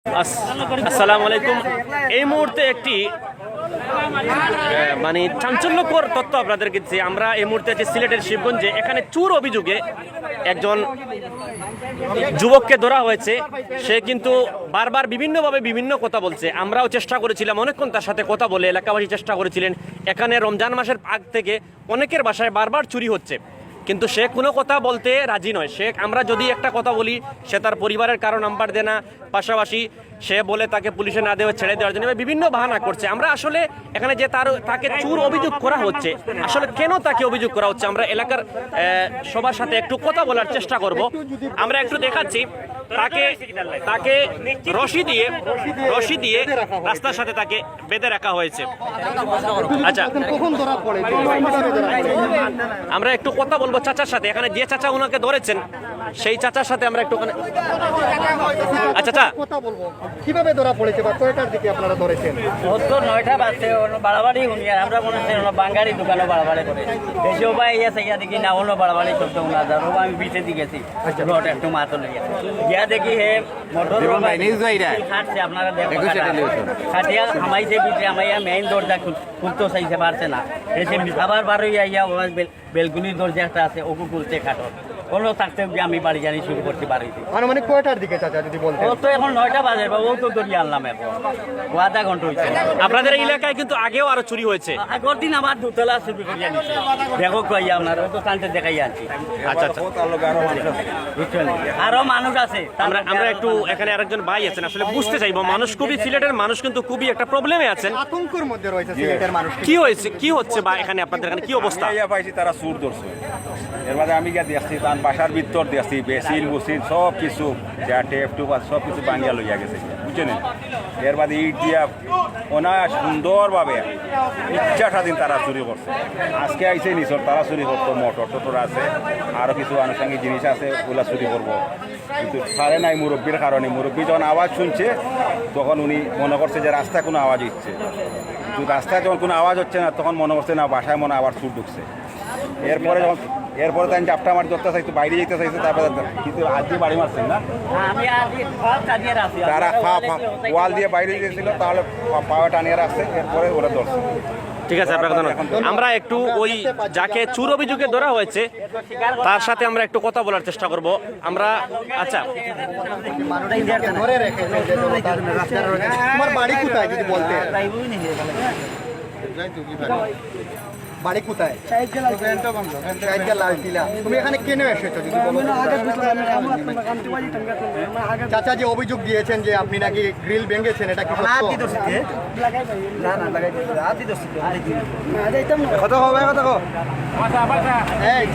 আসসালামু আলাইকুম। এই মুহূর্তে একটি মানে চাঞ্চল্যকর তথ্য আপনাদেরকে দিচ্ছি। আমরা এই মুহূর্তে আছি সিলেটের শিবগঞ্জে। এখানে চুর অভিযোগে একজন যুবককে ধরা হয়েছে। সে কিন্তু বারবার বিভিন্নভাবে বিভিন্ন কথা বলছে। আমরাও চেষ্টা করেছিলাম অনেকক্ষণ তার সাথে কথা বলে, এলাকাবাসী চেষ্টা করেছিলেন। এখানে রমজান মাসের আগ থেকে অনেকের বাসায় বারবার চুরি হচ্ছে, কিন্তু সে কোনো কথা বলতে রাজি নয়। সে আমরা যদি একটা কথা বলি, সে তার পরিবারের কারো নাম্বার দেয় না, পাশাপাশি সে বলে তাকে পুলিশে না দেওয়া ছেড়ে দেওয়ার জন্য বিভিন্ন বাহানা করছে। আমরা আসলে এখানে যে তাকে চুর অভিযোগ করা হচ্ছে, আসলে কেন তাকে অভিযোগ করা হচ্ছে আমরা এলাকার সবার সাথে একটু কথা বলার চেষ্টা করব। আমরা একটু দেখাচ্ছি তাকে রশি দিয়ে রাস্তার সাথে তাকে বেঁধে রাখা হয়েছে। আচ্ছা, আমরা একটু কথা বলবো চাচার সাথে। এখানে যে চাচা ওনাকে ধরেছেন সেই চাচার সাথে আমরা একটু আচ্ছা কথা বলবো কিভাবে ধরা পড়েছে বা কয়টার দিকে আপনারা ধরেছেন? 9টা বাজছে বাড়াবাড়ি শুনি। আমরা মনে হচ্ছে বাঙালি দোকানে বাড়াবাড়ি করে বেশি উপায় ইয়েছে ইয়া দেখি না হলো বাড়াবাড়ি শব্দ না যার আমি বিচে দিয়ে গেছি রোড একটু মাথা লেগে গিয়া দেখি হে মোটর খাটছে। আপনারা খাটিয়া হামাইছে বিচে আমাইয়া মেইন দরজা খুলতে চাইছে পারছে না। এসে আবার বারো ইয়া বেলগুনির দরজা একটা আছে ওকে খুলছে খাটো কোনো থাকতে আমি বাড়ি জানি শুরু করতে পারিছি। মানে কয়টার দিকে চাচা যদি বলতে? ও তো এখন 9টা বাজে ও তো দরিয়া আনলাম এখন ও আধা ঘন্টা হয়েছে। আপনাদের এলাকায় কিন্তু আগেও আরো চুরি হয়েছে। আগের দিন আমার দুতলা চুরি করিয়া নিচ্ছে দেখো কই আপনার ও তো টানতে দেখাই আনছি। আচ্ছা আরো মানুষ আছে। আমরা একটু এখানে আরেকজন ভাই আছেন, আসলে বুঝতে চাইবো মানুষ খুবই সিলেটের মানুষ কিন্তু খুবই একটা প্রবলেমে আছেন, আতঙ্কের মধ্যে রয়েছে সিলেটের মানুষ। কি হচ্ছে বা এখানে আপনাদের এখানে কি অবস্থা? পাইছি তারা সুর ধরছে। এর বাদে আমি গিয়ে দিয়েছি তার বাসার ভিতর দিয়েছি বেসিন বুসিন সব কিছু যা টেপ টুপ সব কিছু বানিয়া লইয়া গেছে, বুঝছেন? এর বাদে ইট দিয়া ওনা সুন্দরভাবে ইচ্ছা স্বাধীন তারা চুরি করছে। আজকে আইসে নিচর তারা চুরি করতো, মোটর টোটর আছে আরও কিছু আনুষঙ্গিক জিনিস আছে ওগুলা চুরি করবো, কিন্তু পারে নাই মুরব্বীর কারণে। মুরব্বী যখন আওয়াজ শুনছে তখন উনি মনে করছে যে রাস্তায় কোনো আওয়াজ হচ্ছে, কিন্তু রাস্তায় যখন কোনো আওয়াজ হচ্ছে না তখন মনে করছে না বাসায় মনে আবার চুর ঢুকছে। এরপরে তাই চাপটা মারি ধরতে চাইছে, বাইরে যেতে চাইছে, তারপরে কিন্তু আজ দিয়ে বাড়ি মারছেন না তারা ওয়াল দিয়ে বাইরে গিয়েছিল, তাহলে পাওয়া টানিয়ে রাখছে, এরপরে ওরা ধরছে। ঠিক আছে, আপনার ধন্যবাদ। আমরা একটু ওই যাকে চুর অভিযোগে ধরা হয়েছে তার সাথে আমরা একটু কথা বলার চেষ্টা করব। আমরা আচ্ছা তোমার বাড়ি কোথায় যদি বলতে? বাড়ি কোথায়? তুমি এখানে কেন এসেছো যদি বলো? চাচা যে অভিযোগ দিয়েছেন যে আপনি নাকি গ্রিল ভেঙেছেন, এটা কি সত্য?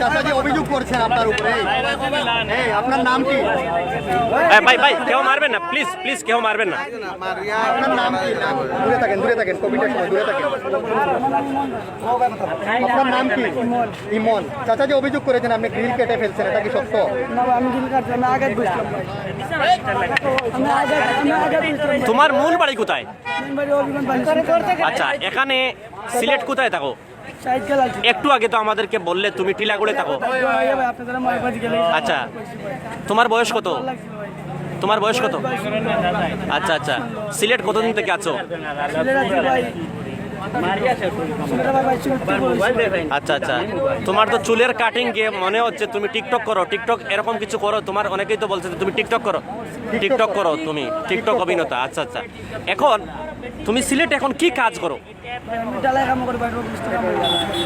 চাচা যে অভিযোগ করছেন আপনার উপরে, আপনার নাম কি? ভাই কেউ মারবেন না, প্লিজ কেউ মারবেন না। আপনার নাম কি? দূরে থাকেন কোভিডের সময় দূরে থাকেন। আপনার নাম কি? ইমন। চাচা যে অভিযোগ করেছেন আপনি গ্রিল কেটে ফেলছেন, এটা কি সত্য? তোমার মূল বাড়ি কোথায়? আচ্ছা, এখানে সিলেট কোথায় থাকো? একটু আগে তো আমাদেরকে বললে তুমি টিলাগড়ে থাকো। আচ্ছা, তোমার বয়স কত? আচ্ছা, সিলেট কতদিন থেকে আছো? আচ্ছা, তোমার তো চুলের কাটিং কে মনে হচ্ছে তুমি টিকটক করো, এরকম কিছু করো। তোমার অনেকেই তো বলছে তুমি টিকটক করো, তুমি টিকটক অভিনেতা। আচ্ছা, এখন তুমি সিলেট এখন কি কাজ করো?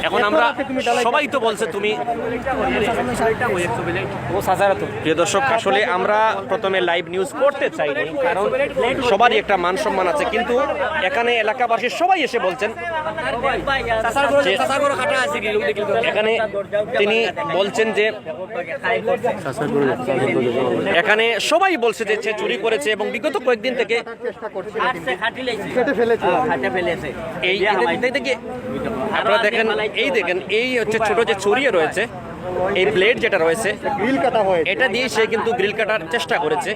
এখন আমরা সবাই তো বলছে তুমি। প্রিয় দর্শক, আসলে আমরা প্রথমে লাইভ নিউজ করতে চাইনি, কারণ সবারই একটা মান সম্মান আছে, কিন্তু এখানে এলাকাবাসী সবাই এসে বলছেন, এখানে তিনি বলছেন যে এখানে সবাই বলছে যে সে চুরি করেছে এবং বিগত কয়েকদিন থেকে এই আপনারা দেখেন, এই হচ্ছে ছোট যে ছড়িয়ে রয়েছে, এই ব্লেড যেটা রয়েছে গ্রিল কাটা হয়েছে। এটা দিয়ে সে কিন্তু গ্রিল কাটার চেষ্টা করেছে,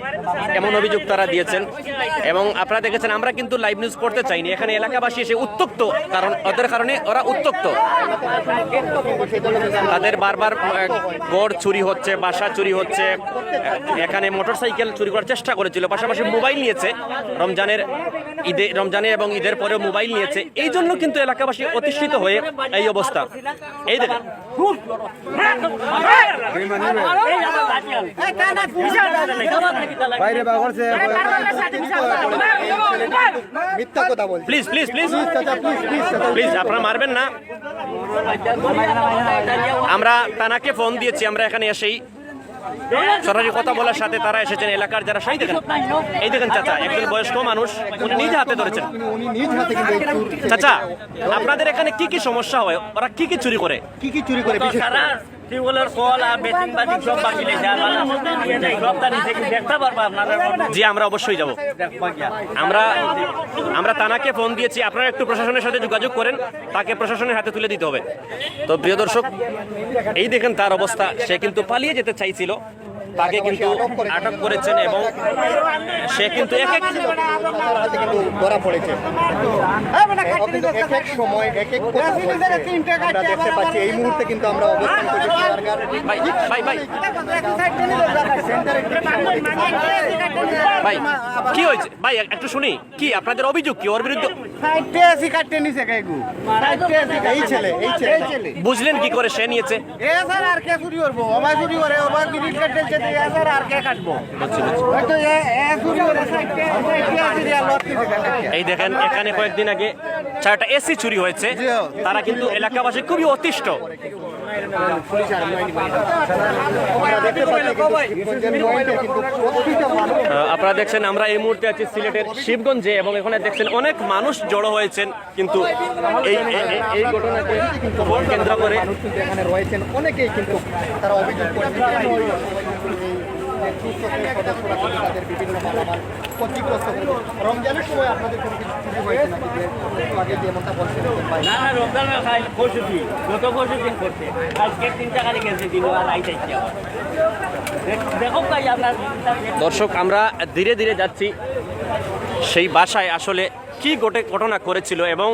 এমন অভিযোগ তারা দিয়েছেন। এবং আপনারা দেখেছেন, আমরা কিন্তু লাইভ নিউজ করতে চাইনি, এখানে এলাকাবাসী এসে উত্তক্ত, কারণ ওদের কারণে ওরা উত্তক্ত। তাদের বারবার গড় চুরি হচ্ছে, বাসা চুরি হচ্ছে, এখানে মোটরসাইকেল চুরি করার চেষ্টা করেছিল, পাশাপাশি মোবাইল নিয়েছে। রমজানে এবং ঈদের পরেও মোবাইল নিয়েছে। এই জন্য কিন্তু এলাকাবাসী অতিষ্ঠিত হয়ে এই অবস্থা। এই দেখেন, মিথ্যা কথা বলছে। প্লিজ প্লিজ প্লিজ চাচা প্লিজ প্লিজ চাচা প্লিজ, আপনারা মারবেন না। আমরা তানাকে ফোন দিয়েছি, আমরা এখানে এসেই সরাসরি কথা বলার সাথে তারা এসেছেন এলাকার যারা সাই দেখেন। এই দেখেন চাচা, একজন বয়স্ক মানুষ, উনি নিজ হাতে ধরেছেন। উনি নিজ হাতে কিন্তু এই চাচা, আপনাদের এখানে কি কি সমস্যা হয়, ওরা কি কি চুরি করে? কি চুরি করে বিশেষ করে? তারা টিউবওয়েলের কল আর বেসিন বাজি সব বাকিলে যায়, সব তার নিচে কি দেখতে পারবো আপনারা? জি, আমরা অবশ্যই যাব। আমরা তানাকে ফোন দিয়েছি, আপনারা একটু প্রশাসনের সাথে যোগাযোগ করেন, তাকে প্রশাসনের হাতে তুলে দিতে হবে। তো প্রিয় দর্শক, এই দেখেন তার অবস্থা, সে কিন্তু পালিয়ে যেতে চাইছিল, তাকে কিন্তু আটক করেছেন এবং সে কিন্তু এক এক হাতে কিন্তু ধরা পড়েছে। কিন্তু এক এক সময় এক এক কথা বলছে। আমরা দেখতে পাচ্ছি এই মুহূর্তে কিন্তু আমরা অবস্থান করছি সরকার ভাই ভাই ভাই সেন্টারে ভাই কি হয়েছে ভাই, একটু শুনি, কি আপনাদের অভিযোগ কি ওর বিরুদ্ধে? এই ছেলে বুঝলেন কি করে সে নিয়েছে? এই দেখেন, এখানে কয়েকদিন আগে 4টা এসি চুরি হয়েছে। তারা কিন্তু এলাকাবাসী খুবই অতিষ্ঠ। আপনারা দেখছেন, আমরা এই মুহূর্তে আছি সিলেটের শিবগঞ্জে এবং এখানে দেখছেন অনেক মানুষ জড়ো হয়েছেন। কিন্তু এই ঘটনাকে কেন্দ্র করে এখানে রয়েছেন অনেকেই, কিন্তু তারা অভিযোগ করেছেন সদস্যরা কিন্তু তাদের বিভিন্ন মালামাল ক্ষতিগ্রস্ত হয়েছে। রমজানের সময় আপনাদের কোনো কিছু চুরি হয়েছে নাকি? যে একটু আগে যেমনটা বলছিলেন ভাই, না না, রমজানের খাই পরশু দিন, গত পরশু দিন করছে, আজকে 3 টাকা গেছে দিন আর আইতেছি আবার। দেখো ভাই আপনার দর্শক, আমরা ধীরে ধীরে যাচ্ছি সেই বাসায় আসলে কি ঘটনা করেছিল। এবং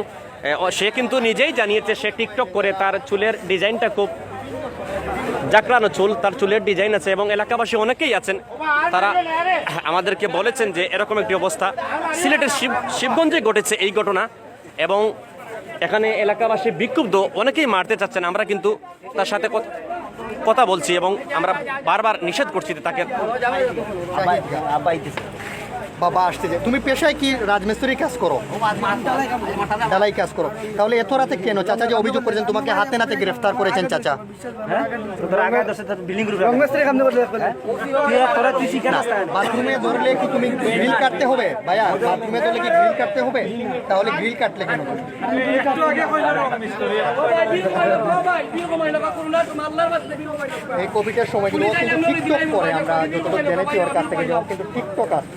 সে কিন্তু নিজেই জানিয়েছে সে টিকটক করে, তার চুলের ডিজাইনটা খুব জাকড়ানো চুল, তার চুলের ডিজাইন আছে এবং এলাকাবাসী অনেকেই আছেন, তারা আমাদেরকে বলেছেন যে এরকম একটি অবস্থা সিলেটের শিবগঞ্জে ঘটেছে এই ঘটনা। এবং এখানে এলাকাবাসী বিক্ষুব্ধ, অনেকেই মারতে চাচ্ছেন। আমরা কিন্তু তার সাথে কথা বলছি এবং আমরা বারবার নিষেধ করছি যে তাকে। বাবা আসতেছে। তুমি পেশায় কি রাজমিস্ত্রি কাজ করো? ঢালাই কাজ করো। তাহলে এত রাতে কেন? চাচা যে অভিযোগ করেছেন তোমাকে হাতে নাতে গ্রেফতার করেছেন চাচা। বাথরুমে ধরলে কি তুমি গ্রিল কাটতে হবে ভাইয়া? বাথরুমে ধরলে কি গ্রিল কাটতে হবে? তাহলে গ্রিল কাটলে কেন? এই কোভিডের সময় কিন্তু টিকটক করে, আমরা যতটুকু জেনেছি ওর কাছ থেকে, যেমন কিন্তু টিকটক আছে।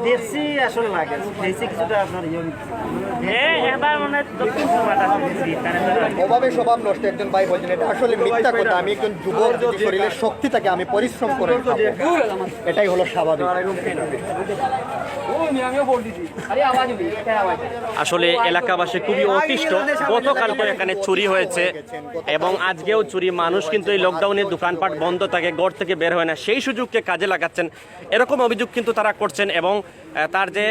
দেশি আসলে লাগে, দেশি কিছুটা আপনার এবার মানে অভাবে স্বভাব নষ্ট। একজন ভাই বলছেন এটা আসলে মিথ্যা কথা। আমি একজন যুবক, যদি শরীরের শক্তি থাকে আমি পরিশ্রম করে খাবো। এটাই হলো স্বাভাবিক। আসলে এলাকাবাসী খুবই অতিষ্ঠ। গতকালকে এখানে চুরি হয়েছে এবং আজকেও চুরি। মানুষ কিন্তু এই লকডাউনে দোকানপাট বন্ধ থাকে, ঘর থেকে বের হয় না, সেই সুযোগকে কাজে লাগাচ্ছেন, এরকম অভিযোগ কিন্তু তারা করছেন। এবং তার যে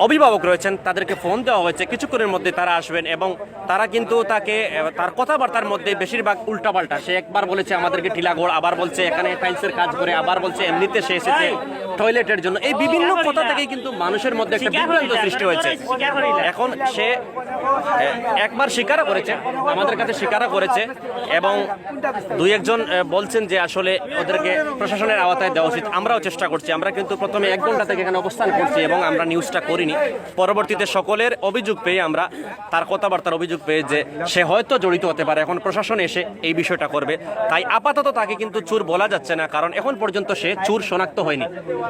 অভিভাবক রয়েছেন তাদেরকে ফোন দেওয়া হয়েছে, কিছুক্ষণের মধ্যে তারা আসবেন। এবং তারা কিন্তু তাকে, তার কথাবার্তার মধ্যে বেশিরভাগ উল্টাপাল্টা। সে একবার বলেছে আমাদেরকে টিলাগড়, আবার বলছে এখানে টাইলসের কাজ করে, আবার বলছে এমনিতে সে এসেছে টয়লেটের জন্য। এই বিভিন্ন কথা থেকেই কিন্তু মানুষের মধ্যে একটা বিভ্রান্ত সৃষ্টি হয়েছে। এখন সে একবার স্বীকারও করেছে, আমাদের কাছে স্বীকারও করেছে এবং 2-1 জন বলছেন যে আসলে ওদেরকে প্রশাসনের আওতায় দেওয়া উচিত। আমরাও চেষ্টা করছি। আমরা কিন্তু প্রথমে 1 ঘন্টা থেকে এখানে অবস্থান করছি এবং আমরা নিউজটা করিনি। পরবর্তীতে সকলের অভিযোগ পেয়ে, আমরা তার কথাবার্তার অভিযোগ পেয়ে যে সে হয়তো জড়িত হতে পারে, এখন প্রশাসন এসে এই বিষয়টা করবে। তাই আপাতত তাকে কিন্তু চোর বলা যাচ্ছে না, কারণ এখন পর্যন্ত সে চোর শনাক্ত হয়নি।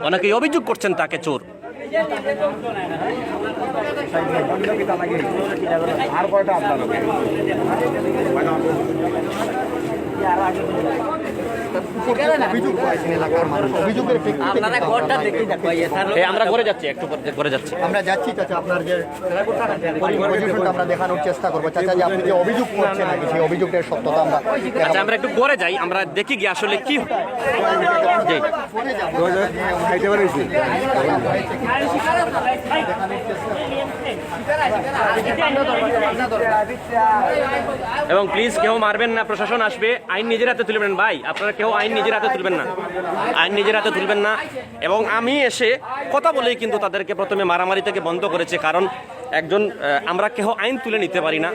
অনেকেই অভিযোগ করছেন তাকে চোর। আর কয়টা আপনার অভিযোগ করেছেন এলাকার মানুষ, অভিযোগের প্রেক্ষিতে আপনারা কিন্তু ঘরটা আমরা- দেখি দেখো ইয়ে স্যার এই আমরা ঘরে যাচ্ছি, একটু পরে ঘরে যাচ্ছি। আমরা যাচ্ছি চাচা, আপনার যে পজিশনটা আমরা দেখানোর চেষ্টা করবো চাচা, যে আপনি যে অভিযোগ করছেন নাকি সেই অভিযোগের সত্যতা আমরা আচ্ছা, আমরা একটু ঘরে যাই, আমরা দেখি গিয়ে আসলে কি জি। এবং প্লিজ কেউ মারবেন না, প্রশাসন আসবে, আইন নিজের হাতে তুলবেন ভাই, আপনারা কেউ আইন নিজের হাতে তুলবেন না, আইন নিজের হাতে তুলবেন না। এবং আমি এসে কথা বলেই কিন্তু তাদেরকে প্রথমে মারামারি থেকে বন্ধ করেছে, কারণ একজন আমরা কেউ আইন তুলে নিতে পারি না,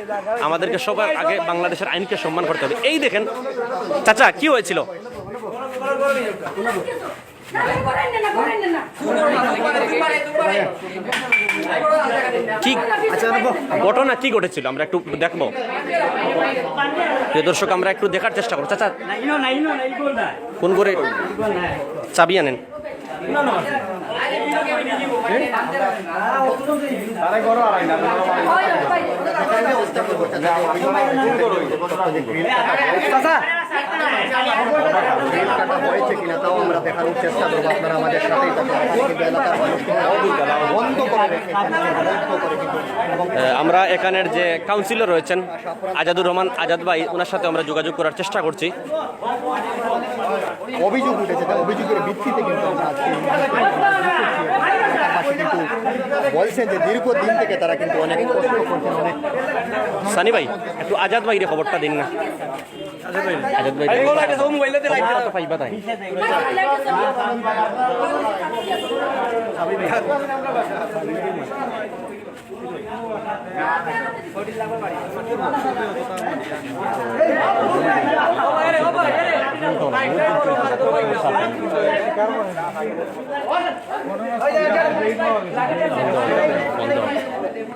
আমাদেরকে সবার আগে বাংলাদেশের আইনকে সম্মান করতে হবে। এই দেখেন চাচা, কি হয়েছিল? কি ঘটনা কি ঘটেছিল আমরা একটু দেখবো। প্রিয় দর্শক, আমরা একটু দেখার চেষ্টা করবো। চাচা কোন করে চাবি আনেন? হয়েছে কিনা তাও আমরা দেখানোর চেষ্টা করবো, আপনারা আমাদের সাথেই থাকুন। কিন্তু এলাকার মানুষকে বন্ধ করে রেখেছেন, বন্ধ করে কিন্তু এবং আমরা এখানের যে কাউন্সিলর রয়েছেন আজাদুর রহমান আজাদ ভাই, ওনার সাথে আমরা যোগাযোগ করার চেষ্টা করছি। অভিযোগ উঠেছে, তাই অভিযোগের ভিত্তিতে কিন্তু আমরা আজকে এলাকাবাসী কিন্তু বলছেন যে দীর্ঘদিন থেকে তারা কিন্তু অনেক কষ্ট করছেন, অনেক সানি ভাই একটু আজাদ ভাই রে খবরটা দিন না। আজাদ ভাই তো পাইবা তাই।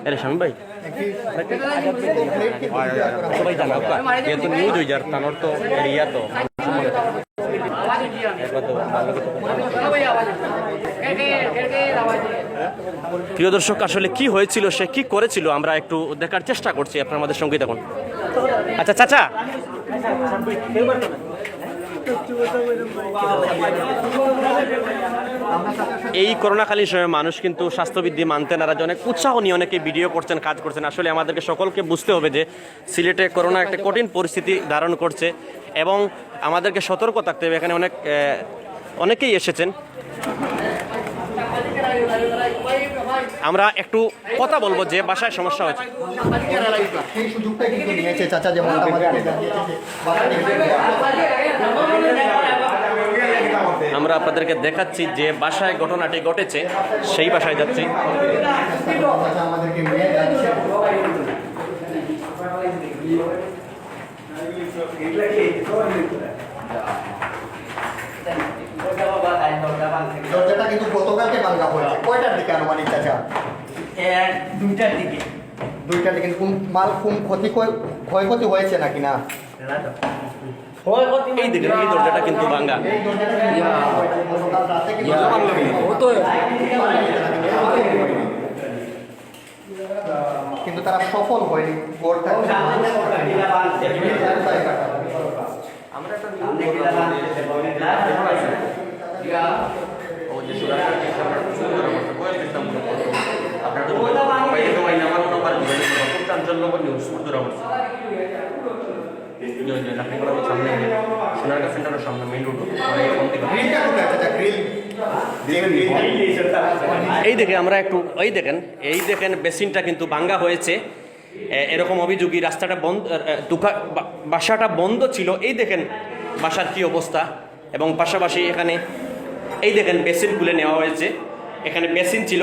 अरे शामी भाई সবাই জানো ये तो न्यूज हो यार तानोर तो एरिया तो প্রিয় দর্শক, আসলে কি হয়েছিল, সে কি করেছিল আমরা একটু দেখার চেষ্টা করছি, আপনারা আমাদের সঙ্গে দেখুন। আচ্ছা চাচা, এই করোনাকালীন সময়ে মানুষ কিন্তু স্বাস্থ্যবিধি মানতে নারাজ, অনেক উৎসাহ নিয়ে অনেকে ভিডিও করছেন, কাজ করছেন। আসলে আমাদেরকে সকলকে বুঝতে হবে যে সিলেটে করোনা একটা কঠিন পরিস্থিতি ধারণ করছে এবং আমাদেরকে সতর্ক থাকতে হবে। এখানে অনেকেই এসেছেন, আমরা একটু কথা বলবো যে বাসায় সমস্যা হয়েছে। সেই সুযোগটা কিন্তু নিয়েছে চাচা, যেমন আমাদেরকে জানিয়েছে আমরা আপনাদেরকে দেখাচ্ছি যে বাসায় ঘটনাটি ঘটেছে, সেই বাসায় যাচ্ছি। আমাদেরকে নিয়ে যাচ্ছে। দরজাটা কিন্তু গতকালকে ভাঙা হয়েছে। কয়টার দিকে আনুমানিক চাচা? দুইটার দিকে। দুইটার দিকে। কোন মাল কোন ক্ষয়ক্ষতি হয়েছে নাকি না? এই দেখেন, এই দরজাটা কিন্তু ভাঙা। এই দরজাটা কিন্তু গতকাল রাতে কিন্তু তারা সফল হয়নি। গোড়টা এই দেখে আমরা একটু এই দেখেন বেসিনটা কিন্তু ভাঙ্গা হয়েছে। এরকম অভিযোগী, রাস্তাটা বন্ধ, বাসাটা বন্ধ ছিল। এই দেখেন বাসার কি অবস্থা। এবং পাশাপাশি এখানে এই দেখেন বেসিন খুলে নেওয়া হয়েছে। এখানে বেসিন ছিল,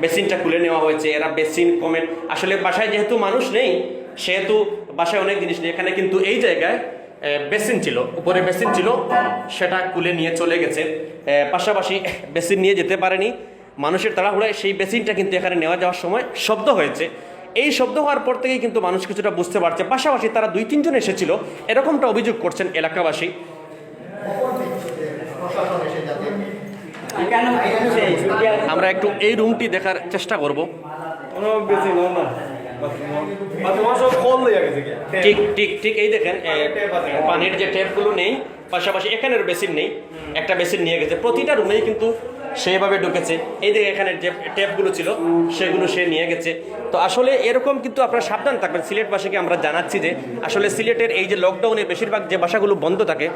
বেসিনটা খুলে নেওয়া হয়েছে। এরা বেসিন কমেন্ট, আসলে বাসায় যেহেতু মানুষ নেই সেহেতু বাসায় অনেক জিনিস নেই। এখানে কিন্তু এই জায়গায় বেসিন ছিল, উপরে বেসিন ছিল, সেটা খুলে নিয়ে চলে গেছে। পাশাপাশি বেসিন নিয়ে যেতে পারেনি মানুষের তাড়াহুড়ায়। সেই বেসিনটা কিন্তু এখানে নেওয়া যাওয়ার সময় শব্দ হয়েছে। এই শব্দ হওয়ার পর থেকেই কিন্তু মানুষ কিছুটা বুঝতে পারছে। পাশাপাশি তারা 2-3 জন এসেছিল, এরকমটা অভিযোগ করছেন এলাকাবাসী। আমরা একটু এই রুমটি দেখার চেষ্টা করব। ঠিক ঠিক ঠিক এই দেখেন পানির যে ট্যাপগুলো নেই, পাশাপাশি এখানের বেসিন নেই, একটা বেসিন নিয়ে গেছে। প্রতিটা রুমেই কিন্তু সেভাবে ঢুকেছে। এই যে এখানে যে ট্যাপগুলো ছিল সেগুলো সে নিয়ে গেছে। তো আসলে এরকম কিন্তু আপনারা সাবধান থাকবেন। সিলেটবাসীকে আমরা জানাচ্ছি যে আসলে সিলেটের এই যে লকডাউনে বেশিরভাগ যে বাসাগুলো বন্ধ থাকে,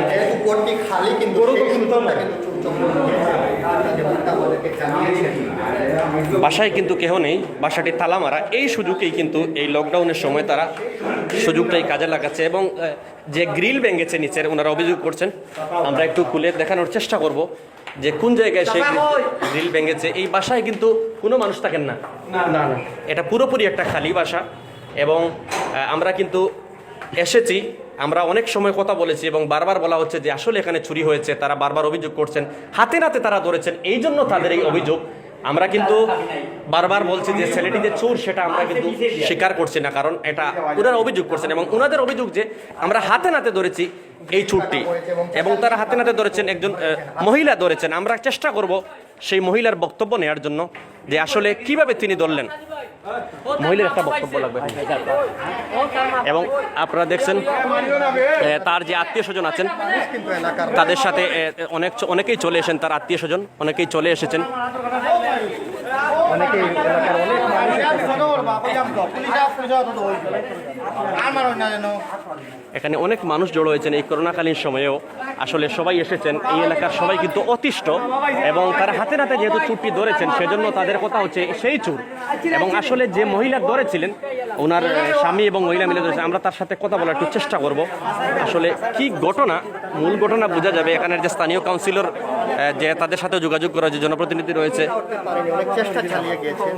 যেহেতু কোর্টটি খালি কিন্তু সেই সুযোগটা কিন্তু আমাদেরকে জানিয়েছেন। বাসায় কিন্তু কেহ নেই, বাসাটি তালা মারা। এই সুযোগেই কিন্তু এই লকডাউনের সময় তারা সুযোগটাই কাজে লাগাচ্ছে এবং যে গ্রিল ভেঙেছে নিচের, ওনারা অভিযোগ করছেন। আমরা একটু খুলে দেখানোর চেষ্টা করব যে কোন জায়গায় সেই গ্রিল ভেঙেছে। এই বাসায় কিন্তু কোনো মানুষ থাকেন না, না না, এটা পুরোপুরি একটা খালি বাসা। এবং আমরা কিন্তু এসেছি, আমরা অনেক সময় কথা বলেছি এবং বারবার বলা হচ্ছে যে আসলে এখানে চুরি হয়েছে। তারা বারবার অভিযোগ করছেন, হাতে নাতে তারা ধরেছেন, এই জন্য তাদের এই অভিযোগ। আমরা কিন্তু বারবার বলছি যে ছেলেটি যে চোর সেটা আমরা কিন্তু স্বীকার করছি না, কারণ এটা ওনারা অভিযোগ করছেন এবং ওনাদের অভিযোগ যে আমরা হাতে নাতে ধরেছি এই চোরটি, এবং তারা হাতে নাতে ধরেছেন, একজন মহিলা ধরেছেন। আমরা চেষ্টা করব সেই মহিলার বক্তব্য নেওয়ার জন্য যে আসলে কিভাবে তিনি ধরলেন। মহিলার একটা বক্তব্য লাগবে। এবং আপনারা দেখছেন তার যে আত্মীয় স্বজন আছেন তাদের সাথে অনেকেই চলে এসেছেন, তার আত্মীয় স্বজন অনেকেই চলে এসেছেন। এখানে অনেক মানুষ জড়ো হয়েছেন এই করোনাকালীন সময়েও। আসলে সবাই এসেছেন, এই এলাকার সবাই কিন্তু অতিষ্ঠ এবং তারা হাতে নাতে যেহেতু চুরটি ধরেছেন সেজন্য তাদের কথা হচ্ছে সেই চুর। এবং আসলে যে মহিলা ধরেছিলেন ওনার স্বামী এবং মহিলা মিলে ধরেছেন। আমরা তার সাথে কথা বলার একটু চেষ্টা করব, আসলে কি ঘটনা, মূল ঘটনা বোঝা যাবে। এখানের যে স্থানীয় কাউন্সিলর যে তাদের সাথে যোগাযোগ করার যে জনপ্রতিনিধি রয়েছে, অনেক চেষ্টা চালিয়ে গিয়েছেন।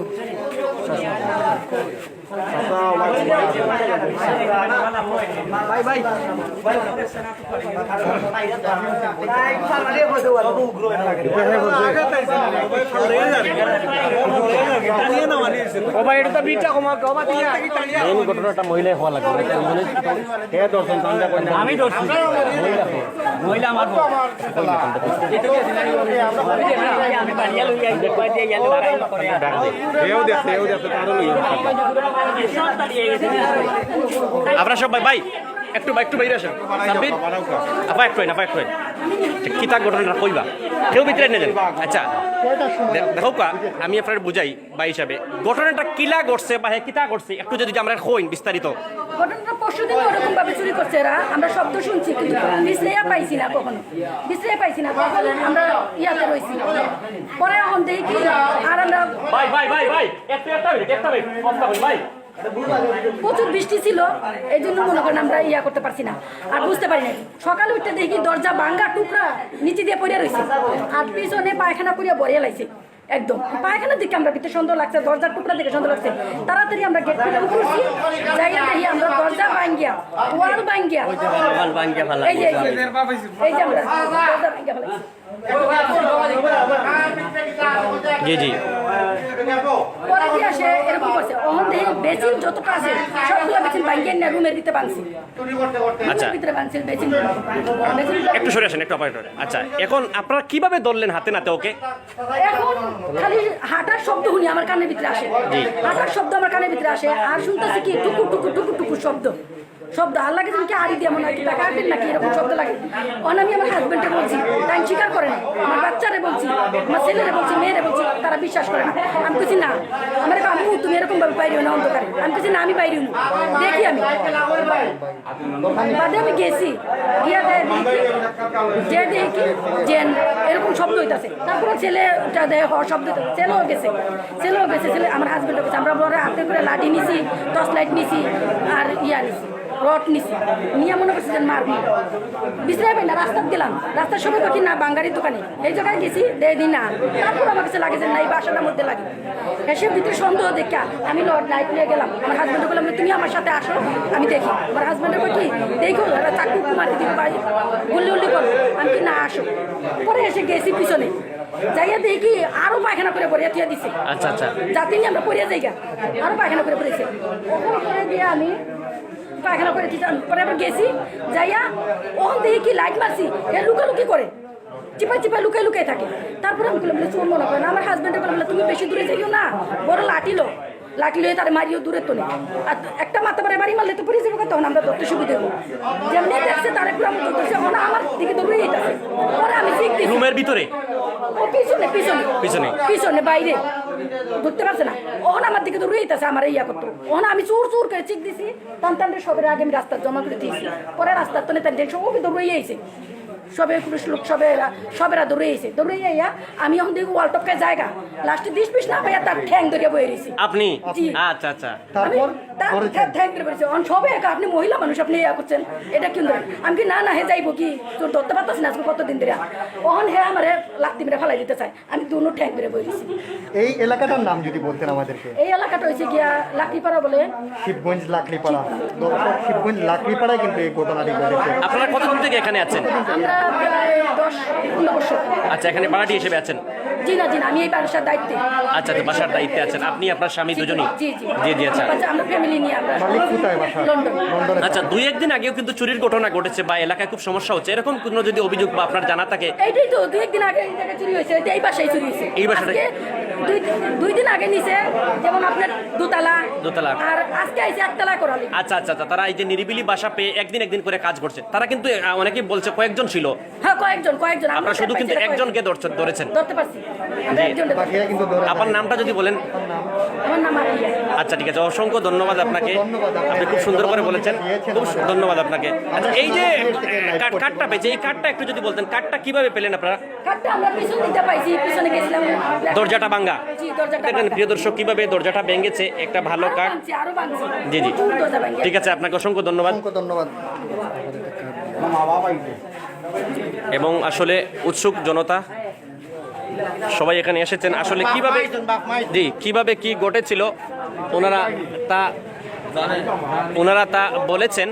মেইন ঘটনাটা মহিলাই হওয়া লাগবে। আমি ধরছি মহিলা আমার আমি বাড়িয়া লই যাই কয় দিয়ে গেলে লাগাই করে আমরা সবাই ভাই একটু বাইরে আসেন। সাব্বির আপা একটু একটু কিতা ঘটনাটা কইবা, কেউ ভিতরে নিয়ে যান। আচ্ছা দেখো কা, আমি আপনার বুঝাই বা হিসাবে ঘটনাটা কিলা ঘটছে বা কিতা ঘটছে একটু যদি আমরা কইন বিস্তারিত। ঘটনাটা পরশুদিন ওরকম ভাবে চুরি করছে এরা, আমরা শব্দ শুনছি কিন্তু বিশ্লেয়া পাইছি না, কখনো বিশ্লেয়া পাইছি না। তখন আমরা ইয়াতে রয়েছি, পরে এখন দেখি আর আমরা ভাই প্রচুর বৃষ্টি ছিল, এই জন্য মনে করেন আমরা ইয়া করতে পারছি না আর বুঝতে পারি না। সকালে উঠতে দেখি দরজা ভাঙ্গা টুকরা নিচে দিয়ে পড়ে রয়েছে আর পিছনে পায়খানা পড়িয়া বরিয়া লাইছে। একদম পায়খানার দিকে আমরা ভিতরে সুন্দর লাগছে, দরজার টুকরা দিকে সুন্দর লাগছে। তাড়াতাড়ি আমরা গেট খুলে উঠছি, জায়গা দেখি আমরা দরজা ভাঙ্গিয়া, ওয়াল ভাঙ্গিয়া, এই যে আমরা দরজা ভাঙ্গিয়া ফেলাইছি। জি জি পরে কি আসে এরকম করছে, অহন দেখি বেসিন যতটা আছে সবগুলো বেসিন ভাঙ্গিয়ে না রুমের ভিতরে বানছি। আচ্ছা ভিতরে বানছি বেসিন। একটু সরে আসেন, একটু অপারেটর। আচ্ছা এখন আপনারা কিভাবে ধরলেন হাতে নাতে ওকে? এখন খালি হাঁটার শব্দ শুনি আমার কানের ভিতরে আসে, হাঁটার শব্দ আমার কানের ভিতরে আসে আর শুনতেছি কি টুকু টুকু টুকু টুকু শব্দ আর লাগে কি আড়ি দিয়ে মনে হয় কি টাকা আটেন নাকি এরকম শব্দ লাগে। অন আমি আমার হাজবেন্ডে বলছি, তাই স্বীকার করে না। আমার বাচ্চারে বলছি, আমার ছেলেরে বলছি, মেয়েরে বলছি, তারা বিশ্বাস করে না। আমি বলছি না, আমার আম্মু তুমি এরকম ভাবে বাইরেও না অন্ধকারে। আমি বলছি না, আমি বাইরেও না, দেখি আমি বাদে আমি গেছি গিয়া যে দেখি যে এরকম শব্দ হইতাছে। তারপরে ছেলেটা দেয় হওয়ার শব্দ, ছেলেও গেছে ছেলে আমার হাজবেন্ডও গেছে। আমরা বড় হাতে করে লাঠি নিছি, টর্চ লাইট নিছি আর ইয়া নিছি, রড নিছি, নিয়ে মনে করছি যে মারবি। বিশ্রাই পাই না, রাস্তাত গেলাম, রাস্তার সময় দেখি না বাঙ্গারির দোকানে, এই জায়গায় গেছি দিই না। তারপর আমার কাছে লাগে যে না এই বাসাটার মধ্যে লাগে। এসে ভিতরে সন্দেহ দেখা আমি লাইট নিয়ে গেলাম, আমার হাজবেন্ডকে বললাম তুমি আমার সাথে আসো আমি দেখি। আমার হাজবেন্ডের কি দেখো চাকু মারি দিব বাড়ি গুল্লি করো, আমি কি না আসো। পরে এসে গেছি পিছনে যাইয়া দেখি আরো পায়খানা করে পড়িয়া থিয়া দিছে। আচ্ছা আচ্ছা যাতে নিয়ে আমরা পড়িয়া যাই আরো পায়খানা করে পড়েছে। ওখানে করে দিয়ে আমি পায়খানা করে পরে আবার গেছি যাইয়া ওখান দেখি কি লাইট মারছি, লুকালুকি করে চিপাই চিপাই লুকাই লুকাই থাকে। তারপরে আমি বললাম চোর মনে করেন, আমার হাজব্যান্ডে বললাম তুমি বেশি দূরে যাইও না, বড় লাঠি লয়ে তার মারিও দূরে তো নেই, আর একটা মাথা পরে বাড়ি মারলে তো পড়ে যাবো, তখন আমরা ধরতে সুবিধা হবো। যেমনি দেখছে তার একটু আমি ধরতেছি, আমার দিকে দৌড়ে যেতেছে, পরে আমি শিখতেছি রুমের ভিতরে ও পিছনে পিছনে পিছনে পিছনে বাইরে ধরতে পারছে না, ওখানে আমার দিকে দৌড়ে যেতেছে, আমার ইয়া করতো, ওখানে আমি চোর চোর করে চিক দিছি, টান সবের আগে আমি রাস্তা জমা করে দিয়েছি, পরে রাস্তার তো নেতা সবই দৌড়ে আইছে, সবে পুরুষ লোক সবেরা দৌড়ে আইছে, দৌড়ে আইয়া আমি এখন দেখি ওয়াল টপকে জায়গা লাস্টে 20 পিস না পাইয়া তার ঠ্যাং ধরিয়া বয়ে রয়েছি। আপনি জি। আচ্ছা আচ্ছা আমি তার ঠ্যাং ধরে বলেছি, সবে একা, আপনি মহিলা মানুষ, আপনি ইয়া করছেন, এটা কিন্তু আমি কি না হে যাইবো কি, তোর ধরতে পারতাস না আজকে কতদিন ধরে, ওখান হে আমার লাত্তি মেরে ফেলাই দিতে চাই, আমি দুনো ঠ্যাং ধরে বয়ে রয়েছি। এই এলাকাটার নাম যদি বলতেন আমাদেরকে। এই এলাকাটা হয়েছে গিয়া লাকড়িপাড়া বলে, শিবগঞ্জ লাকড়িপাড়া। দর্শক, শিবগঞ্জ লাকড়িপাড়ায় কিন্তু এই ঘটনাটি ঘটেছে। আপনারা কতদিন থেকে এখানে আছেন? আমরা প্রায় 10-15 বছর। আচ্ছা, এখানে ভাড়াটি হিসেবে আছেন? জি না আমি এই বাসার দায়িত্বে। আচ্ছা, তো বাসার দায়িত্বে আছেন আপনি, আপনার স্বামী দুজনই? জি জি আচ্ছা। আমরা ফ্যামিলি নিয়ে আমরা মালিক কোথায় বাসা? লন্ডন। লন্ডনে। আচ্ছা, 2-1 দিন আগেও কিন্তু চুরির ঘটনা ঘটেছে বা এলাকায় খুব সমস্যা হচ্ছে, এরকম কোনো যদি অভিযোগ বা আপনার জানা থাকে? এইটাই তো 2-1 দিন আগে এই জায়গায় চুরি হয়েছে, এই বাসায় চুরি হয়েছে। এই বাসাটাই? আজকে দুই দিন আগে নিছে, যেমন আপনার দোতলা, আর আজকে আইছে একতলা করালি। আচ্ছা, তারা এই যে নিরিবিলি বাসা পেয়ে একদিন করে কাজ করছে, তারা কিন্তু অনেকেই বলছে কয়েকজন ছিল। হ্যাঁ, কয়েকজন আপনারা শুধু কিন্তু একজনকে ধরেছেন? ধরতে পারছি। আমরা একজনকে ধরছি। বাকিরা কিন্তু ধরে আপনার নামটা যদি বলেন। আমার নাম আলিয়া। আচ্ছা, ঠিক আছে, অসংখ্য ধন্যবাদ আপনাকে, আপনি খুব সুন্দর করে বলেছেন, খুব ধন্যবাদ আপনাকে। আচ্ছা, এই যে কার্ডটা পেয়েছে, এই কার্ডটা একটু যদি বলতেন, কার্ডটা কিভাবে পেলেন আপনারা? কার্ডটা আমরা পিছন দিতে পাইছি, পিছনে গেছিলাম। দরজাটা ভাঙা? জি, দরজাটা দেখেন ভাঙা। প্রিয় দর্শক কিভাবে দরজাটা ভেঙেছে, একটা ভালো কার্ড। আরো ভাঙছি। জি প্রচুর দরজা ভাঙছে। ঠিক আছে, আপনাকে অসংখ্য ধন্যবাদ। অসংখ্য ধন্যবাদ। এবং আসলে উৎসুক জনতা সবাই এখানে এসেছেন, আসলে কিভাবে কি ঘটেছিল ওনারা তা বলেছেন,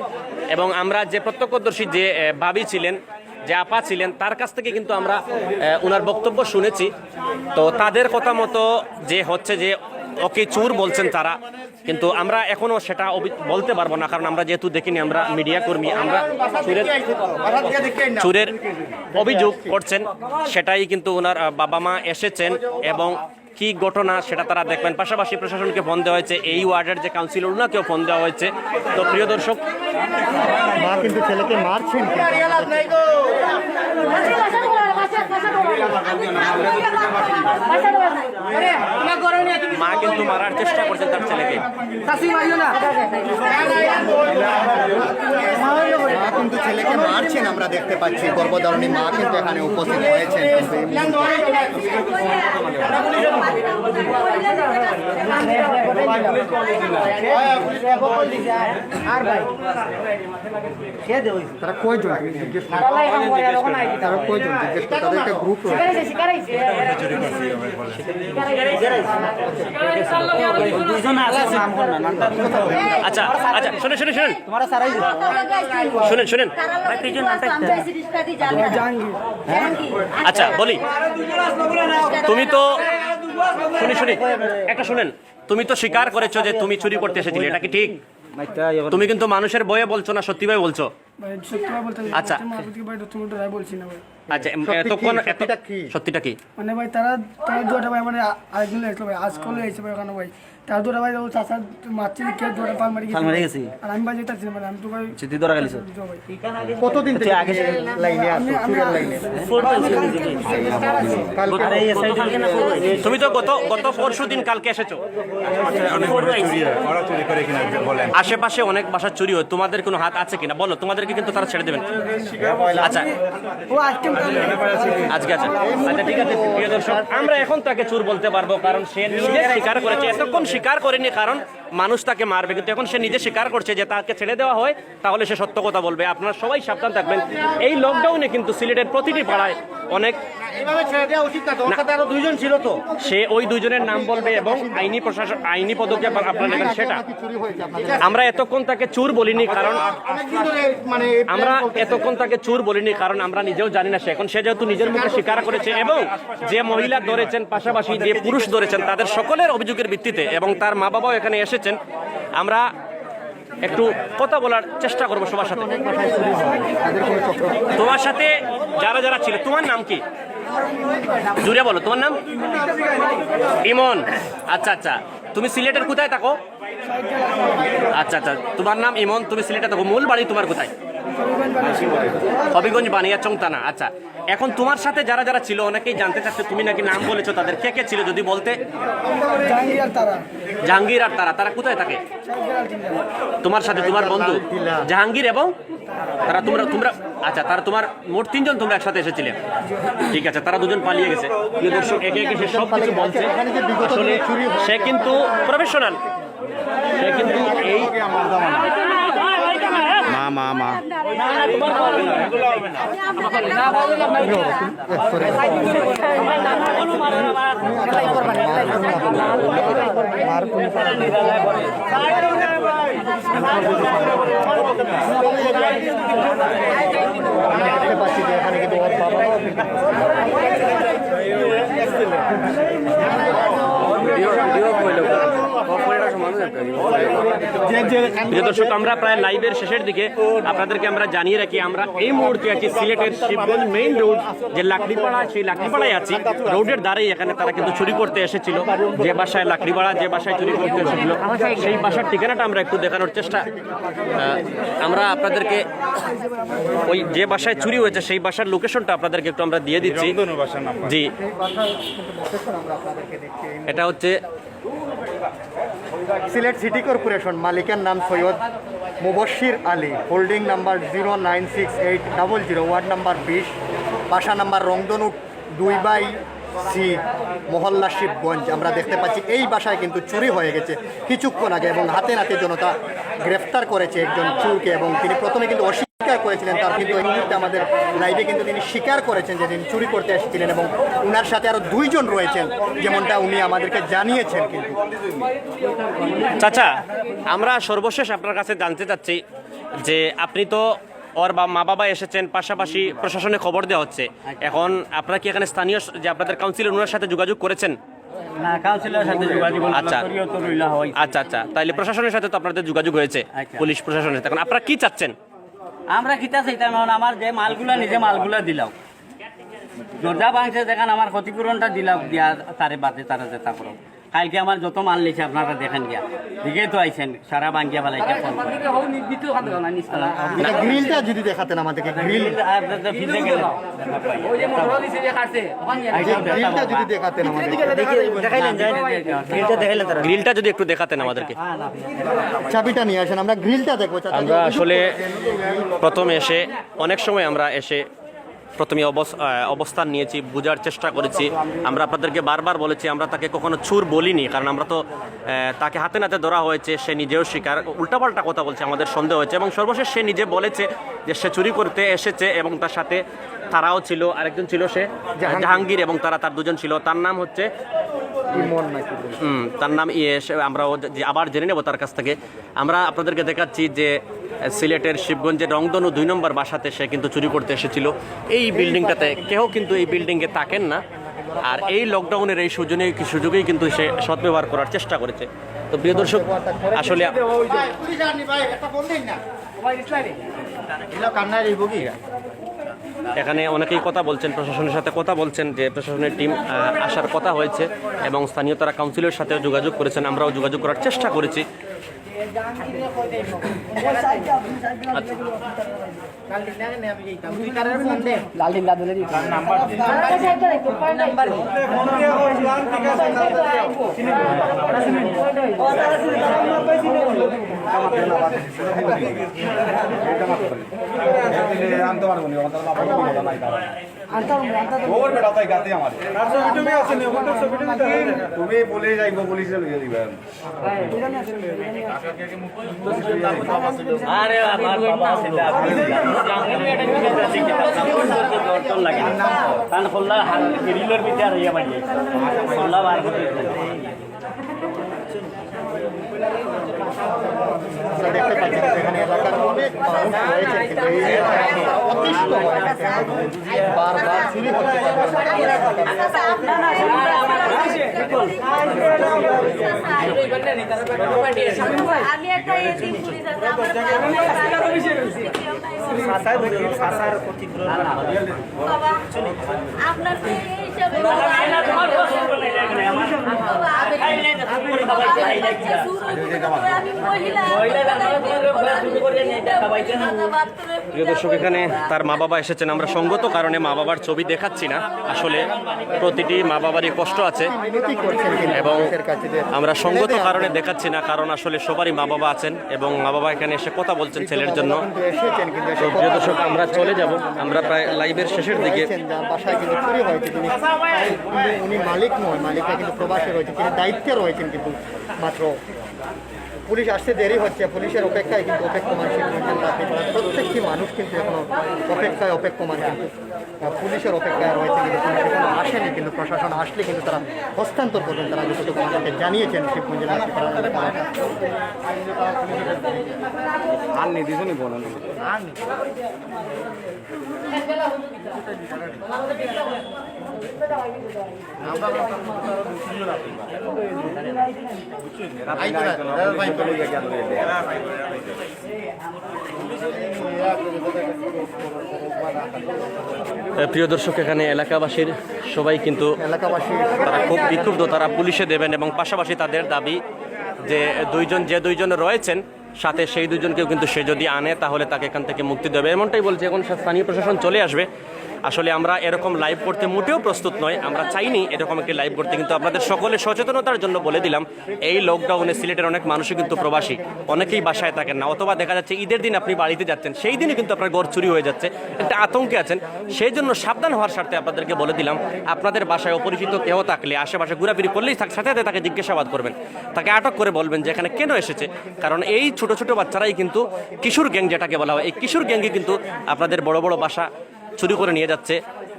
এবং আমরা যে প্রত্যক্ষদর্শী যে ভাবি ছিলেন, যে আপা ছিলেন, তার কাছ থেকে কিন্তু আমরা ওনার বক্তব্য শুনেছি। তো তাদের কথা মতো যে হচ্ছে যে ওকে চোর বলছেন তারা, কিন্তু আমরা এখনো সেটা বলতে পারবো না, কারণ আমরা যেহেতু দেখিনি, আমরা মিডিয়া কর্মী, আমরা চোরের অভিযোগ করছেন, সেটাই কিন্তু ওনার বাবা মা এসেছেন, এবং কি ঘটনা সেটা তারা দেখবেন। পাশাপাশি প্রশাসনকে ফোন দেওয়া হয়েছে, এই ওয়ার্ডের যে কাউন্সিলর ওনাকেও ফোন দেওয়া হয়েছে। তো প্রিয় দর্শক, মা কিন্তু ছেলেকে মারছেন। মা কিন্তু মারার চেষ্টা করছেন তার ছেলেকে। মা কিন্তু ছেলেকে মারছেন, আমরা দেখতে পাচ্ছি। গর্ভধারণী মা কিন্তু এখানে উপস্থিত হয়েছেন। তারা কয়জন? তারা কয়জন? তাদের একটা গ্রুপ আচ্ছা, শুনেন। আচ্ছা, বলি, তুমি তো শুনেন, তুমি তো স্বীকার করেছো যে তুমি চুরি করতে এসেছিলে, এটা কি ঠিক? তুমি কিন্তু মানুষের বয়ে বলছো না, সত্যি ভাবে বলছো? আচ্ছা, এতক্ষণ সত্যিটা কি? মানে ভাই তারা দুটা ভাই মানে আরেকজন এসলো ভাই, আজকাল এসে ভাই ওখানে ভাই, তার দুটা ভাই ও চাচা মারছে, কে দুটা পাল মারি গেছে, আর আমি ভাই যেটা ছিল মানে আমি তো ভাই চিঠি ধরা গেছে। কতদিন থেকে আগে লাইনে আসো? চুরির লাইনে তুমি তো গত পরশুদিন কালকে এসেছো। আশেপাশে অনেক বাসা চুরি হয়, তোমাদের কোনো হাত আছে কিনা বলো, তোমাদেরকে কিন্তু তারা ছেড়ে দেবেন। আচ্ছা, ও আজকে আচ্ছা, ঠিক আছে প্রিয় দর্শক, আমরা এখন তাকে চোর বলতে পারবো, কারণ সে নিজে স্বীকার করেছে। এতক্ষণ স্বীকার করেনি, কারণ মানুষ তাকে মারবে, কিন্তু এখন সে নিজে স্বীকার করছে যে তাকে ছেড়ে দেওয়া হয়, তাহলে সে সত্য কথা বলবে। আপনারা সবাই সাবধান থাকবেন। এই লকডাউনে কিন্তু সিলেটের প্রতিটি পাড়ায় অনেক সে ওই দুইজনের নাম বলবে এবং আইনি পদক্ষেপ আপনারা নেবেন। সেটা আমরা এতক্ষণ তাকে চোর বলিনি, কারণ আমরা নিজেও জানি না। এখন সে যেহেতু নিজের মুখে স্বীকার করেছে, এবং যে মহিলা ধরেছেন, পাশাপাশি যে পুরুষ ধরেছেন, তাদের সকলের অভিযোগের ভিত্তিতে, এবং তার মা বাবাও এখানে এসেছেন, আমরা একটু কথা বলার চেষ্টা করবো সবার সাথে। এদের কোনো চক্র তোমার সাথে যারা যারা ছিল, তোমার নাম কি? জুড়ে বলো, তোমার নাম? ইমন। আচ্ছা আচ্ছা, তুমি সিলেটের কোথায় থাকো? আচ্ছা আচ্ছা, তোমার নাম ইমন, তুমি সিলেটে থাকো, মূল বাড়ি তোমার কোথায়? হবিগঞ্জ বানিয়াচং থানা। আচ্ছা, এখন তোমার সাথে যারা যারা ছিল অনেকেই জানতে চাচ্ছে, তুমি নাকি নাম বলেছো তাদের, কে কে ছিল যদি বলতে? জাহাঙ্গীর আর তারা, তারা কোথায় থাকে তোমার সাথে? তোমার বন্ধু জাহাঙ্গীর এবং তারা, তোমরা তোমরা আচ্ছা, তারা তোমার মোট 3 জন তোমরা একসাথে এসেছিলে। ঠিক আছে, তারা 2 জন পালিয়ে গেছে। প্রিয় দর্শক, একে একে সে সব কিছু বলছে। আসলে সে কিন্তু প্রফেশনাল, সে কিন্তু এই মা দেখতে পাচ্ছি যে এখানে কিন্তু ওর বাবা প্রিয় দর্শক, আমরা প্রায় লাইভের শেষের দিকে আপনাদেরকে আমরা জানিয়ে রাখি, আমরা এই মুহূর্তে আছি সিলেটের শিবগঞ্জ মেইন রোড যে লাকড়িপাড়া, সেই লাকড়িপাড়ায় আছি। রোডের ধারেই এখানে তারা কিন্তু চুরি করতে এসেছিল, যে বাসায় লাকড়িপাড়া, যে বাসায় চুরি করতে এসেছিল সেই বাসার ঠিকানাটা আমরা একটু দেখানোর চেষ্টা, আমরা আপনাদেরকে ওই যে বাসায় চুরি হয়েছে সেই বাসার লোকেশনটা আপনাদেরকে একটু আমরা দিয়ে দিচ্ছি। জি, এটা হচ্ছে সিলেট সিটি কর্পোরেশন, মালিকের নাম Syed Mubashir Ali, holding number 0968000, ward number 20, বাসা নাম্বার রংধনু 2/সি, মহল্লা শিবগঞ্জ। আমরা দেখতে পাচ্ছি এই বাসায় কিন্তু চুরি হয়ে গেছে কিছুক্ষণ আগে, এবং হাতে নাতে জনতা গ্রেফতার করেছে একজন চোরকে, এবং তিনি প্রথমে কিন্তু অস্বীকার করেছিলেন, তার কিন্তু এই মুহূর্তে আমাদের লাইভে কিন্তু তিনি স্বীকার করেছেন যে তিনি চুরি করতে এসেছিলেন, এবং উনার সাথে আরও 2 জন রয়েছেন, যেমনটা উনি আমাদেরকে জানিয়েছেন। কিন্তু চাচা, আমরা সর্বশেষ আপনার কাছে জানতে চাচ্ছি যে আপনি তো ওর মা বাবা এসেছেন, পাশাপাশি প্রশাসনে খবর দেওয়া হচ্ছে, এখন আপনারা কি এখানে স্থানীয় যে আপনাদের কাউন্সিলর ওনার সাথে যোগাযোগ করেছেন? না, কাউন্সিলরের সাথে যোগাযোগ হলো না, আচ্ছা। তরিও তো রইলা হয়। আচ্ছা আচ্ছা, তাইলে প্রশাসনের সাথে তো আপনাদের যোগাযোগ হয়েছে, আচ্ছা। পুলিশ প্রশাসনের সাথে। এখন আপনারা কি চাচ্ছেন? আমরা কিতা চাইতাম, এখন আমার যে মালগুলা নিজে মালগুলা দিলাম, দরজা ভাঙছে দেখেন, আমার ক্ষতিপূরণটা দিলাম, দিয়া তারে বাদে তারা যেতা করো। কালকে আমার যত মাল নিয়েছে আপনারা দেখেন গিয়া, দিকেই তো আইছেন সারা বাঙ্গিয়া ফেলাইছে। গ্রিলটা যদি দেখাতেন আমাদেরকে, গ্রিলটা যদি দেখাতেন আমাদেরকে, গ্রিলটা যদি একটু দেখাতেন আমাদেরকে। চাবিটা নিয়ে আসেন, আমরা গ্রিলটা দেখবো। আমরা আসলে প্রথমে এসে অনেক সময় আমরা এসে প্রথমে অবস্থান নিয়েছি, বোঝার চেষ্টা করেছি। আমরা আপনাদেরকে বারবার বলেছি, আমরা তাকে কখনো চুর বলিনি, কারণ আমরা তো তাকে হাতে নাতে ধরা হয়েছে, সে নিজেও স্বীকার, উল্টাপাল্টা কথা বলছে, আমাদের সন্দেহ হয়েছে, এবং সর্বশেষ সে নিজে বলেছে যে সে চুরি করতে এসেছে, এবং তার সাথে তারাও ছিল, আরেকজন ছিল সে জাহাঙ্গীর, এবং তার 2 জন ছিল। তার নাম হচ্ছে তার নাম আমরা আবার জেনে নেব তার কাছ থেকে। আমরা আপনাদেরকে দেখাচ্ছি যে সিলেটের শিবগঞ্জের রংধনু 2 নম্বর বাসাতে সে কিন্তু চুরি করতে এসেছিল। এই বিল্ডিংটাতে কেউ কিন্তু এই বিল্ডিংয়ে থাকেন না, আর এই লকডাউনের এই সুযোগেই কিন্তু সে সদ্ব্যবহার করার চেষ্টা করেছে। তো প্রিয় দর্শক, আসলে এখানে অনেকেই কথা বলছেন, প্রশাসনের সাথে কথা বলছেন যে প্রশাসনের টিম আসার কথা হয়েছে, এবং স্থানীয় তারা কাউন্সিলের সাথে যোগাযোগ করেছেন, আমরাও যোগাযোগ করার চেষ্টা করেছি। তুমি বলে যাইব, পুলিশে লইয়া দিবেন। আরে আমার বাবা ছিল লাগে, কারণ খোল্লা গ্রিলের ভিতরে হইয়া বাড়িয়ে খোল্লা বার করে দেখতে পাচ্ছি এখানে এলাকার অনেক মানুষ রয়েছেন, কিন্তু এই অতিষ্ঠ হয়ে থাকে বারবার চুরি হচ্ছে আমি একটা এতিম পুলিশ আছে বাবা আপনার এই হিসাবে আমি মহিলা প্রিয় দর্শক, এখানে তার মা বাবা এসেছেন। আমরা সঙ্গত কারণে মা বাবার ছবি দেখাচ্ছি না, আসলে প্রতিটি মা বাবারই কষ্ট আছে এবং আমরা সঙ্গত কারণে দেখাচ্ছি না, কারণ আসলে সবারই মা বাবা আছেন এবং মা বাবা এখানে এসে কথা বলছেন ছেলের জন্য। তো প্রিয় দর্শক, আমরা চলে যাব, আমরা প্রায় লাইভের শেষের দিকে। বাসায় কিন্তু চুরি হয়েছে, উনি মালিক নয়, মালিকরা কিন্তু প্রবাসে রয়েছে, তিনি দায়িত্বে রয়েছেন, কিন্তু মাত্র পুলিশ আসতে দেরি হচ্ছে, পুলিশের অপেক্ষায় কিন্তু অপেক্ষমান প্রত্যেকটি মানুষ কিন্তু এখনো অপেক্ষমান কিন্তু পুলিশের অপেক্ষায় রয়েছে, কিন্তু পুলিশ এখনো আসেনি, কিন্তু প্রশাসন আসলে কিন্তু তারা হস্তান্তর করবেন, তারা যতটুকু আমাদেরকে জানিয়েছেন শিবগঞ্জের আর নির্দিষ্টই বলেন প্রিয় দর্শক, এখানে এলাকাবাসীর সবাই কিন্তু তারা খুব বিক্ষুব্ধ, তারা পুলিশে দেবেন এবং পাশাপাশি তাদের দাবি যে যে দুইজন রয়েছেন সাথে সেই দুইজনকেও কিন্তু সে যদি আনে তাহলে তাকে এখান থেকে মুক্তি দেবে, এমনটাই বলছে। এখন স্থানীয় প্রশাসন চলে আসবে। আসলে আমরা এরকম লাইভ করতে মোটেও প্রস্তুত নয়, আমরা চাইনি এরকম একটি লাইভ করতে, কিন্তু আপনাদের সকলে সচেতনতার জন্য বলে দিলাম এই লকডাউনে সিলেটের অনেক মানুষই কিন্তু প্রবাসী, অনেকেই বাসায় থাকেন না, অথবা দেখা যাচ্ছে ঈদের দিন আপনি বাড়িতে যাচ্ছেন, সেই দিনই কিন্তু আপনার ঘর চুরি হয়ে যাচ্ছে, একটা আতঙ্কে আছেন। সেই জন্য সাবধান হওয়ার স্বার্থে আপনাদেরকে বলে দিলাম, আপনাদের বাসায় অপরিচিত কেউ থাকলে আশেপাশে ঘোরাফিরি করলেই সাথে সাথে তাকে জিজ্ঞাসাবাদ করবেন, তাকে আটক করে বলবেন যে এখানে কেন এসেছে, কারণ এই ছোট ছোট বাচ্চারাই কিন্তু কিশোর গ্যাং যেটাকে বলা হয়, এই কিশোর গ্যাংকে কিন্তু আপনাদের বড় বড় বাসা চুরি করে নিয়ে যাচ্ছে,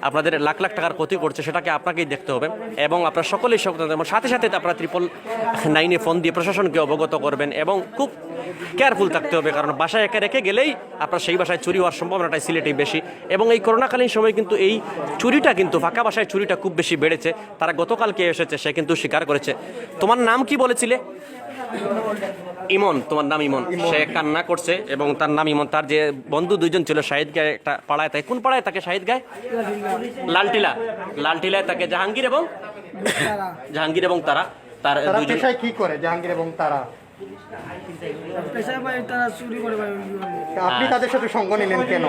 আপনাদের লাখ লাখ টাকার ক্ষতি করছে, সেটাকে আপনাকেই দেখতে হবে এবং আপনারা সকলেই সচেতন এবং সাথে সাথে আপনারা 999 ফোন দিয়ে প্রশাসনকে অবগত করবেন এবং খুব কেয়ারফুল থাকতে হবে, কারণ বাসায় একা রেখে গেলেই আপনার সেই বাসায় চুরি হওয়ার সম্ভাবনাটাই সিলেটেই বেশি। এবং এই করোনাকালীন সময় কিন্তু এই চুরিটা কিন্তু ফাঁকা বাসায় চুরিটা খুব বেশি বেড়েছে। তারা গতকালকে এসেছে, সে কিন্তু স্বীকার করেছে। তোমার নাম কি বলেছিলে? ইমন, তোমার নাম ইমন। সে কান্না করছে এবং তার নাম ইমন। তার যে বন্ধু দুইজন ছিল শাহিদ গায়ে একটা পাড়ায় থাকে, কোন পাড়ায় থাকে শাহিদ গায়ে? লালটিলায় থাকে জাহাঙ্গীর এবং তারা তার দুইজন কি করে জাহাঙ্গীর এবং তারা আপনি তাদের সাথে সঙ্গ নিলেন কেন?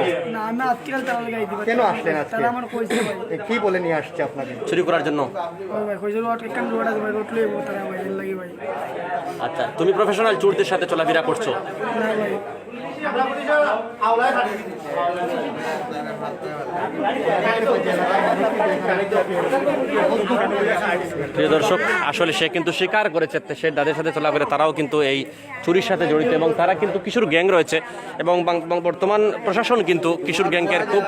কেন আসলেন আজকে? কি বলে নিয়ে আসছে আপনাকে? চুরি করার জন্য। আচ্ছা, তুমি প্রফেশনাল চোরদের সাথে চলাফেরা করছো? প্রিয় দর্শক, আসলে সে কিন্তু স্বীকার করেছে সে তাদের সাথে চলাফেরা, তারাও কিন্তু এই চুরির সাথে জড়িত এবং তারা কিন্তু কিশোর গ্যাং রয়েছে এবং বর্তমান প্রশাসন কিন্তু কিশোর গ্যাংয়ের খুব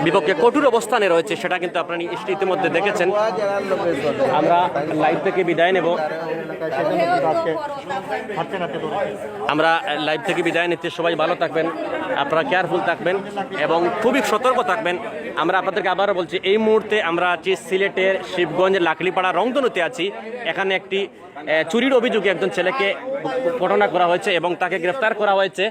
বিপক্ষে কঠোর অবস্থানে রয়েছে, সেটা কিন্তু আপনারা ইতিমধ্যে দেখেছেন। আমরা লাইভ থেকে বিদায় নেব, নিতে সবাই ভালো থাকবেন, আপনারা কেয়ারফুল থাকবেন এবং খুবই সতর্ক থাকবেন। আমরা আপনাদেরকে আবারও বলছি, এই মুহূর্তে আমরা আছি সিলেটের শিবগঞ্জ লাকড়িপাড়া রংধনুতে আছি। এখানে একটি চুরির অভিযোগে একজন ছেলেকে ঘটনা করা হয়েছে এবং তাকে গ্রেফতার করা হয়েছে।